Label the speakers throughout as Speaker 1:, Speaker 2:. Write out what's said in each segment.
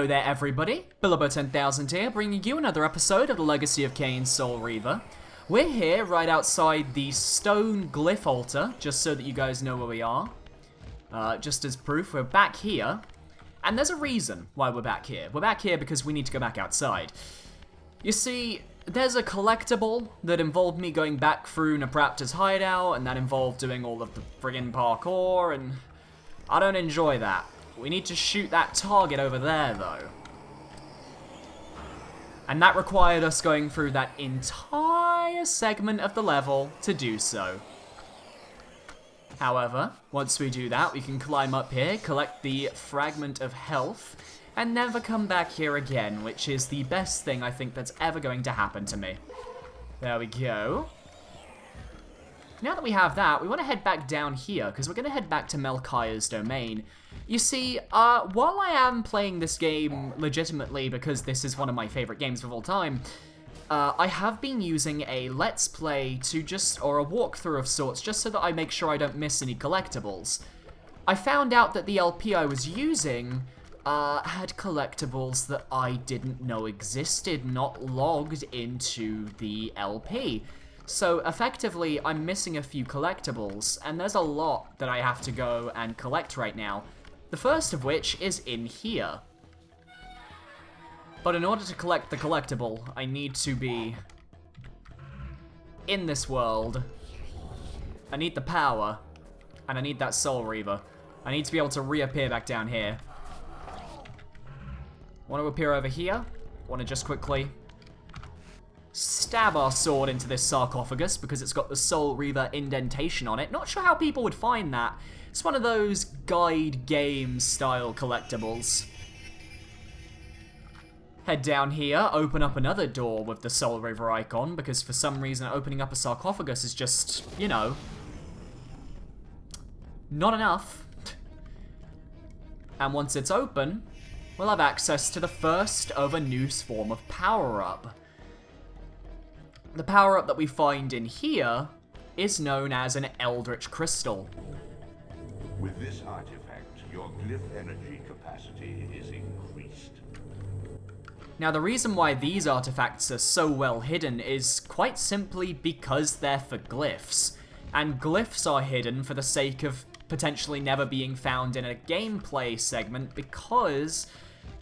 Speaker 1: Hello there everybody, Bilbo10000 here, bringing you another episode of the Legacy of Kain Soul Reaver. We're here right outside the stone glyph altar, just so that you guys know where we are. Just as proof, we're back here, and there's a reason why we're back here. We're back here because we need to go back outside. You see, there's a collectible that involved me going back through Napraptor's hideout, and that involved doing all of the friggin' parkour, and I don't enjoy that. We need to shoot that target over there, though. And that required us going through that entire segment of the level to do so. However, once we do that, we can climb up here, collect the fragment of health, and never come back here again, which is the best thing I think that's ever going to happen to me. There we go. Now that we have that, we want to head back down here, because we're going to head back to Melchiah's domain. You see, while I am playing this game legitimately because this is one of my favorite games of all time, I have been using a Let's Play or a walkthrough of sorts, just so that I make sure I don't miss any collectibles. I found out that the LP I was using had collectibles that I didn't know existed, not logged into the LP. So effectively, I'm missing a few collectibles, and there's a lot that I have to go and collect right now. The first of which is in here. But in order to collect the collectible, I need to be in this world. I need the power, and I need that Soul Reaver. I need to be able to reappear back down here. Want to appear over here? Want to just quickly stab our sword into this sarcophagus because it's got the Soul Reaver indentation on it. Not sure how people would find that. It's one of those guide game style collectibles. Head down here, open up another door with the Soul Reaver icon, because for some reason opening up a sarcophagus is just, you know, not enough. And once it's open, we'll have access to the first of a new form of power-up. The power-up that we find in here is known as an Eldritch Crystal.
Speaker 2: With this artifact, your glyph energy capacity is increased.
Speaker 1: Now, the reason why these artifacts are so well hidden is quite simply because they're for glyphs. And glyphs are hidden for the sake of potentially never being found in a gameplay segment because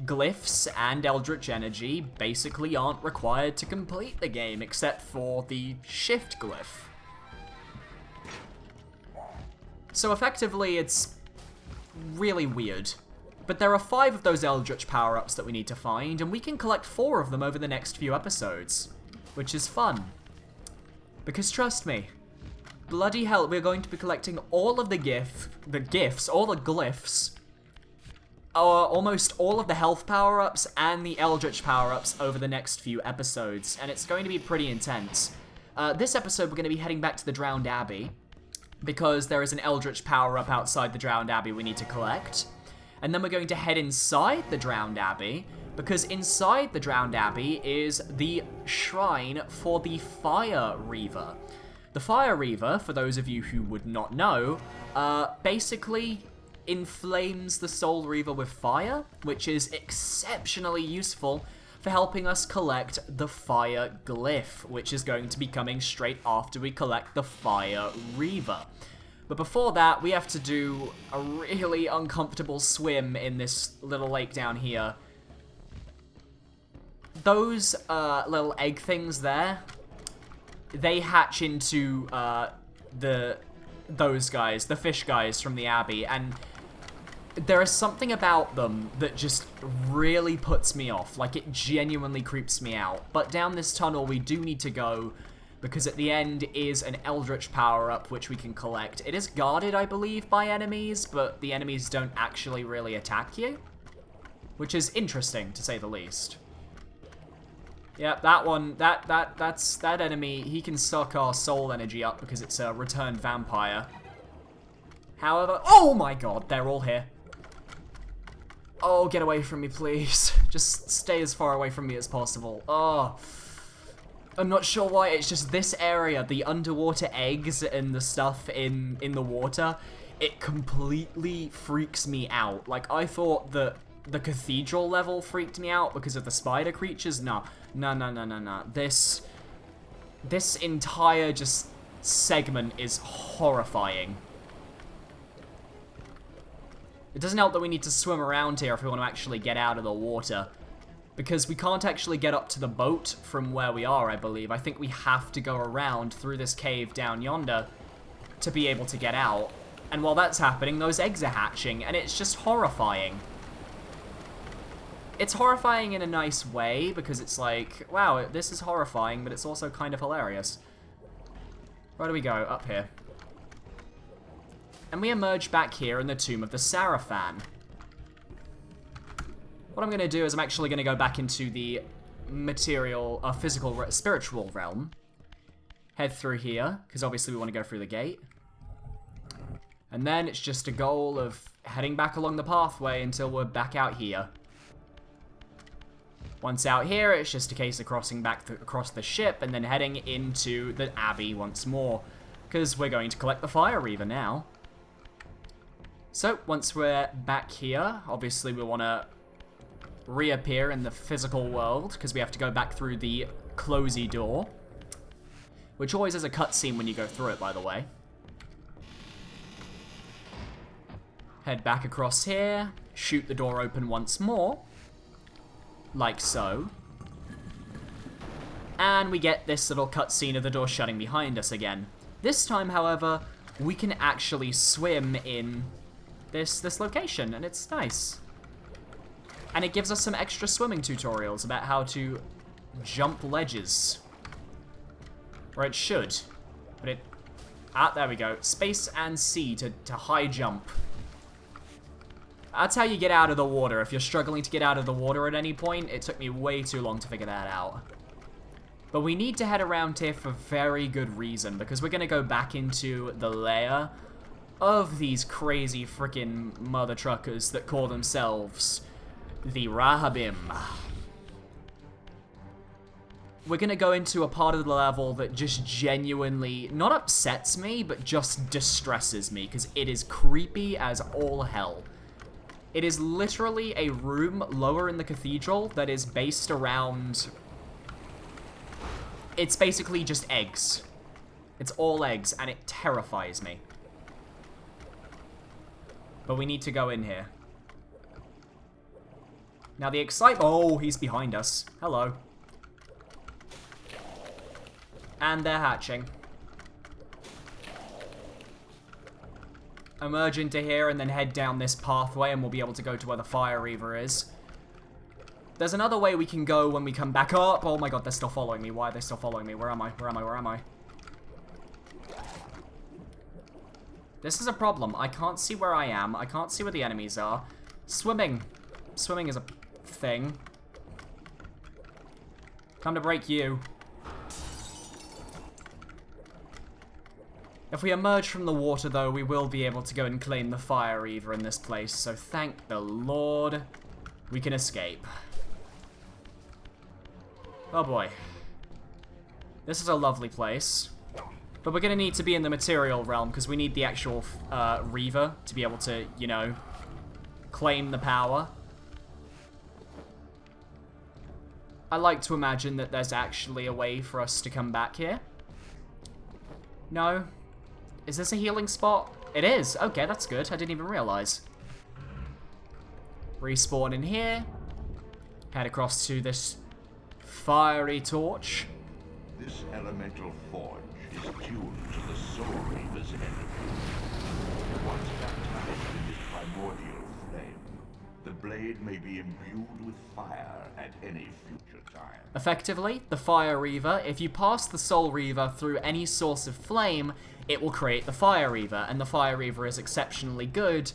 Speaker 1: glyphs and Eldritch energy basically aren't required to complete the game except for the shift glyph. So effectively, it's really weird. But there are 5 of those Eldritch power-ups that we need to find, and we can collect 4 of them over the next few episodes, which is fun. Because trust me, bloody hell, we're going to be collecting all of the glyphs, almost all of the health power-ups and the Eldritch power-ups over the next few episodes, and it's going to be pretty intense. This episode, we're going to be heading back to the Drowned Abbey, because there is an Eldritch power-up outside the Drowned Abbey we need to collect. And then we're going to head inside the Drowned Abbey, because inside the Drowned Abbey is the shrine for the Fire Reaver. The Fire Reaver, for those of you who would not know, basically inflames the Soul Reaver with fire, which is exceptionally useful for helping us collect the Fire Glyph, which is going to be coming straight after we collect the Fire Reaver. But before that, we have to do a really uncomfortable swim in this little lake down here. Those little egg things there, they hatch into those guys, the fish guys from the Abbey, and there is something about them that just really puts me off. Like, it genuinely creeps me out. But down this tunnel we do need to go, because at the end is an Eldritch power-up which we can collect. It is guarded, I believe, by enemies, but the enemies don't actually really attack you, which is interesting, to say the least. Yeah, that one, that's that enemy, he can suck our soul energy up because it's a returned vampire. However, oh my god, they're all here. Oh, get away from me, please. Just stay as far away from me as possible. Oh, I'm not sure why, it's just this area, the underwater eggs and the stuff in the water, it completely freaks me out. Like, I thought that the cathedral level freaked me out because of the spider creatures. No. This entire just segment is horrifying. It doesn't help that we need to swim around here if we want to actually get out of the water. Because we can't actually get up to the boat from where we are, I believe. I think we have to go around through this cave down yonder to be able to get out. And while that's happening, those eggs are hatching, and it's just horrifying. It's horrifying in a nice way, because it's like, wow, this is horrifying, but it's also kind of hilarious. Where do we go? Up here. And we emerge back here in the Tomb of the Sarafan. What I'm going to do is I'm actually going to go back into the material, physical, spiritual realm. Head through here, because obviously we want to go through the gate. And then it's just a goal of heading back along the pathway until we're back out here. Once out here, it's just a case of crossing back across the ship and then heading into the Abbey once more. Because we're going to collect the Fire Reaver now. So, once we're back here, obviously we want to reappear in the physical world, because we have to go back through the closey door. Which always has a cutscene when you go through it, by the way. Head back across here, shoot the door open once more. Like so. And we get this little cutscene of the door shutting behind us again. This time, however, we can actually swim in this location, and it's nice. And it gives us some extra swimming tutorials about how to jump ledges. Or it should. But it... Ah, there we go. Space and C to high jump. That's how you get out of the water. If you're struggling to get out of the water at any point, it took me way too long to figure that out. But we need to head around here for very good reason, because we're going to go back into the lair of these crazy freaking mother truckers that call themselves the Rahabim. We're going to go into a part of the level that just genuinely, not upsets me, but just distresses me, because it is creepy as all hell. It is literally a room lower in the cathedral that is based around... It's basically just eggs. It's all eggs, and it terrifies me. But we need to go in here. Now the excitement... Oh, he's behind us. Hello. And they're hatching. Emerge into here and then head down this pathway and we'll be able to go to where the Fire Reaver is. There's another way we can go when we come back up. Oh my god, they're still following me. Why are they still following me? Where am I? Where am I? Where am I? This is a problem. I can't see where I am. I can't see where the enemies are. Swimming. Swimming is a thing. Time to break you. If we emerge from the water, though, we will be able to go and claim the Fire Reaver in this place. So thank the Lord we can escape. Oh boy. This is a lovely place. But we're going to need to be in the material realm because we need the actual Reaver to be able to, you know, claim the power. I like to imagine that there's actually a way for us to come back here. No? Is this a healing spot? It is. Okay, that's good. I didn't even realize. Respawn in here. Head across to this fiery torch.
Speaker 2: This elemental forge is tuned to the Soul Reaver's energy. Once baptized in this primordial flame, the blade may be imbued with fire at any future time.
Speaker 1: Effectively, the Fire Reaver, if you pass the Soul Reaver through any source of flame, it will create the Fire Reaver, and the Fire Reaver is exceptionally good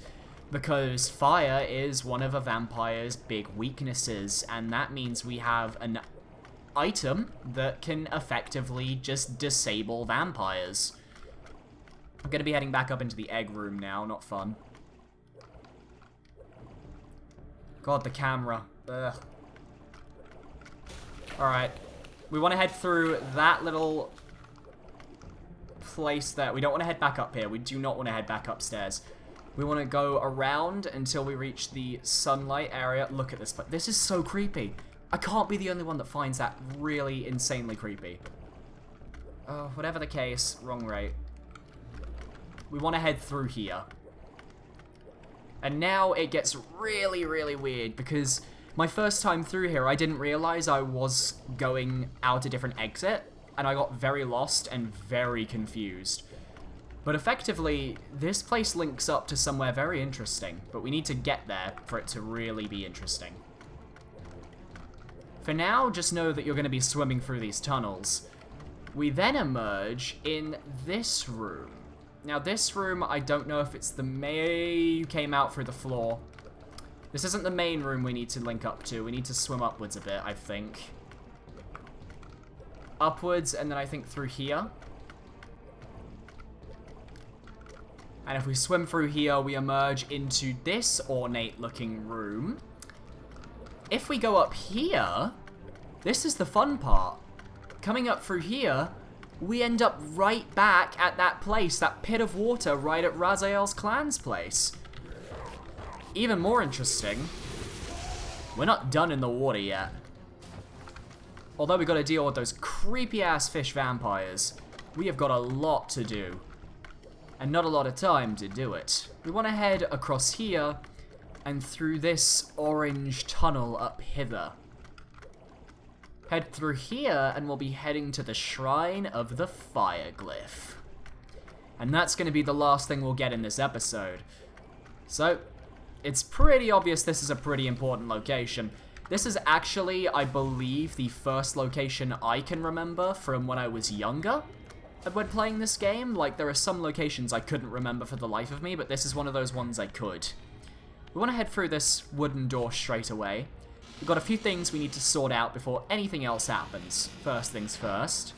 Speaker 1: because fire is one of a vampire's big weaknesses, and that means we have an item that can effectively just disable vampires. I'm going to be heading back up into the egg room now, not fun. God, the camera. Ugh. Alright. We want to head through that little place there. We don't want to head back up here. We do not want to head back upstairs. We want to go around until we reach the sunlight area. Look at this place. This is so creepy. I can't be the only one that finds that really insanely creepy. Whatever the case, wrong rate. We want to head through here. And now it gets really, really weird because my first time through here, I didn't realize I was going out a different exit, and I got very lost and very confused. But effectively, this place links up to somewhere very interesting, but we need to get there for it to really be interesting. For now, just know that you're going to be swimming through these tunnels. We then emerge in this room. Now this room, I don't know if it's the you came out through the floor. This isn't the main room we need to link up to. We need to swim upwards a bit, I think. Upwards, and then I think through here. And if we swim through here, we emerge into this ornate-looking room. If we go up here, this is the fun part. Coming up through here, we end up right back at that place, that pit of water right at Raziel's clan's place. Even more interesting, we're not done in the water yet. Although we got to deal with those creepy-ass fish vampires, we have got a lot to do. And not a lot of time to do it. We want to head across here and through this orange tunnel up hither. Head through here and we'll be heading to the Shrine of the Fire Glyph. And that's going to be the last thing we'll get in this episode. So, it's pretty obvious this is a pretty important location. This is actually, I believe, the first location I can remember from when I was younger when playing this game. Like, there are some locations I couldn't remember for the life of me, but this is one of those ones I could. We want to head through this wooden door straight away. We've got a few things we need to sort out before anything else happens. First things first.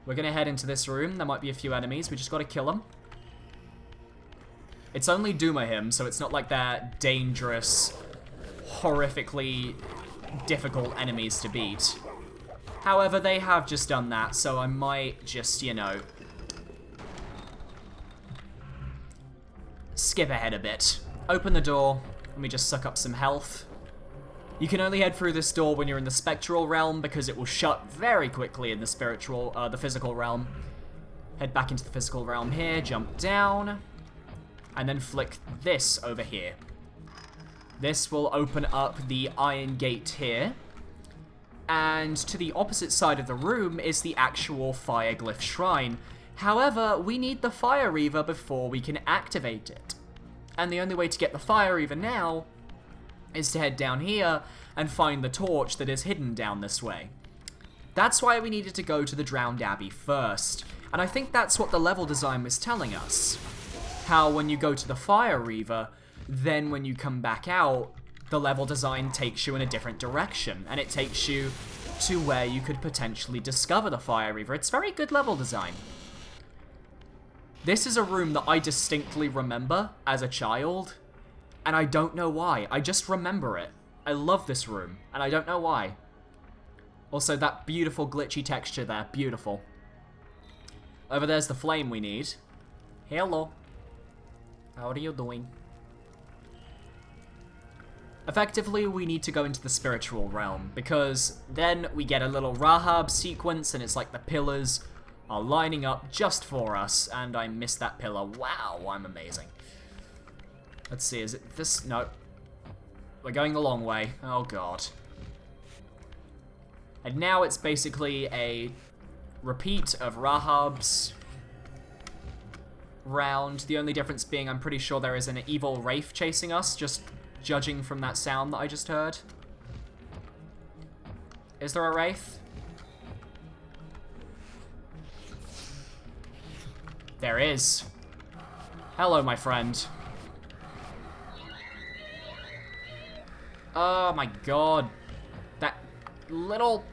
Speaker 1: We're going to head into this room. There might be a few enemies. We just got to kill them. It's only Doomahim, so it's not like they're dangerous, horrifically difficult enemies to beat. However, they have just done that, so I might just, you know, skip ahead a bit. Open the door. Let me just suck up some health. You can only head through this door when you're in the spectral realm because it will shut very quickly in the the physical realm. Head back into the physical realm here, jump down, and then flick this over here. This will open up the iron gate here. And to the opposite side of the room is the actual Fire Glyph Shrine. However, we need the Fire Reaver before we can activate it. And the only way to get the Fire Reaver now is to head down here and find the torch that is hidden down this way. That's why we needed to go to the Drowned Abbey first. And I think that's what the level design was telling us. How when you go to the Fire Reaver, then when you come back out, the level design takes you in a different direction, and it takes you to where you could potentially discover the Fire Reaver. It's very good level design. This is a room that I distinctly remember as a child, and I don't know why. I just remember it. I love this room, and I don't know why. Also, that beautiful glitchy texture there, beautiful. Over there's the flame we need. Hello. How are you doing? Effectively, we need to go into the spiritual realm, because then we get a little Rahab sequence, and it's like the pillars are lining up just for us, and I missed that pillar. Wow, I'm amazing. Let's see, is it this? No. We're going the long way. Oh, God. And now it's basically a repeat of Rahab's round. The only difference being I'm pretty sure there is an evil wraith chasing us, just judging from that sound that I just heard. Is there a wraith? There is. Hello, my friend. Oh my god. That little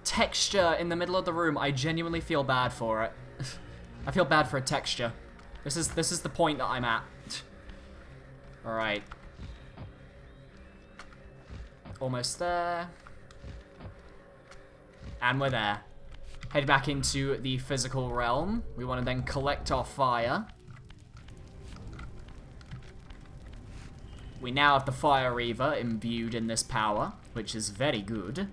Speaker 1: texture in the middle of the room, I genuinely feel bad for it. I feel bad for a texture. This is the point that I'm at. Alright. Almost there. And we're there. Head back into the physical realm. We want to then collect our fire. we now have the Fire Reaver imbued in this power, which is very good.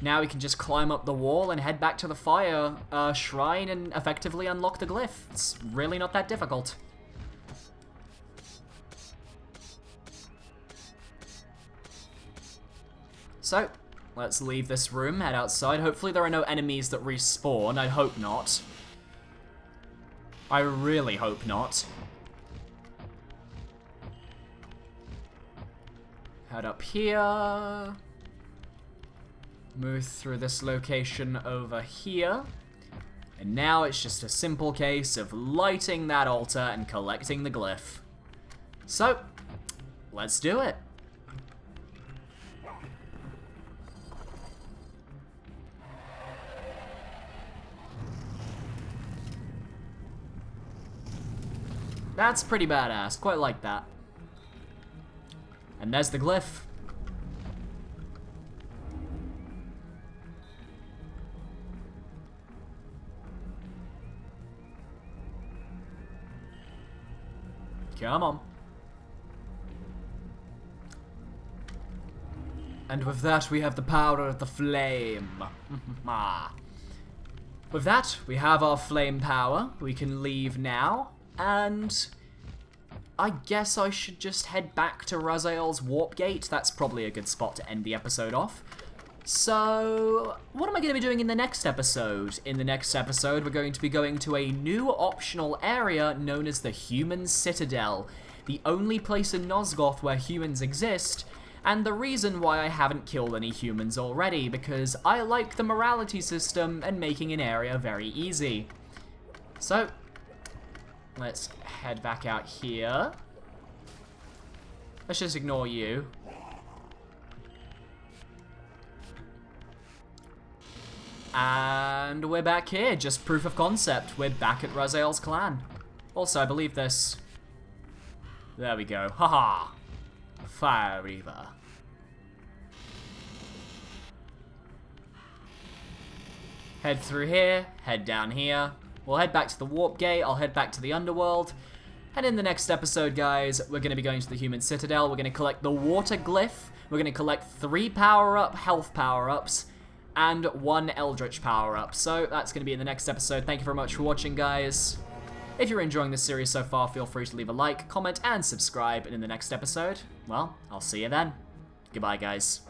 Speaker 1: Now we can just climb up the wall and head back to the fire shrine and effectively unlock the glyph. It's really not that difficult. So, let's leave this room, head outside. Hopefully there are no enemies that respawn. I hope not. I really hope not. Head up here. Move through this location over here. And now it's just a simple case of lighting that altar and collecting the glyph. So, let's do it. That's pretty badass. Quite like that. And there's the glyph. Come on. And with that, we have the power of the flame. With that, we have our flame power. We can leave now. And I guess I should just head back to Raziel's warp gate. That's probably a good spot to end the episode off. So, what am I going to be doing in the next episode? In the next episode, we're going to be going to a new optional area known as the Human Citadel. The only place in Nosgoth where humans exist, and the reason why I haven't killed any humans already, because I like the morality system and making an area very easy. So, let's head back out here. Let's just ignore you. And we're back here, just proof of concept. We're back at Raziel's clan. Also, I believe this. There we go. Haha. Fire Reaver. Head through here, head down here. We'll head back to the warp gate, I'll head back to the underworld. And in the next episode, guys, we're going to be going to the Human Citadel. We're going to collect the water glyph. We're going to collect 3 health power-ups. And 1 Eldritch power-up. So that's going to be in the next episode. Thank you very much for watching, guys. If you're enjoying this series so far, feel free to leave a like, comment, and subscribe. And in the next episode, well, I'll see you then. Goodbye, guys.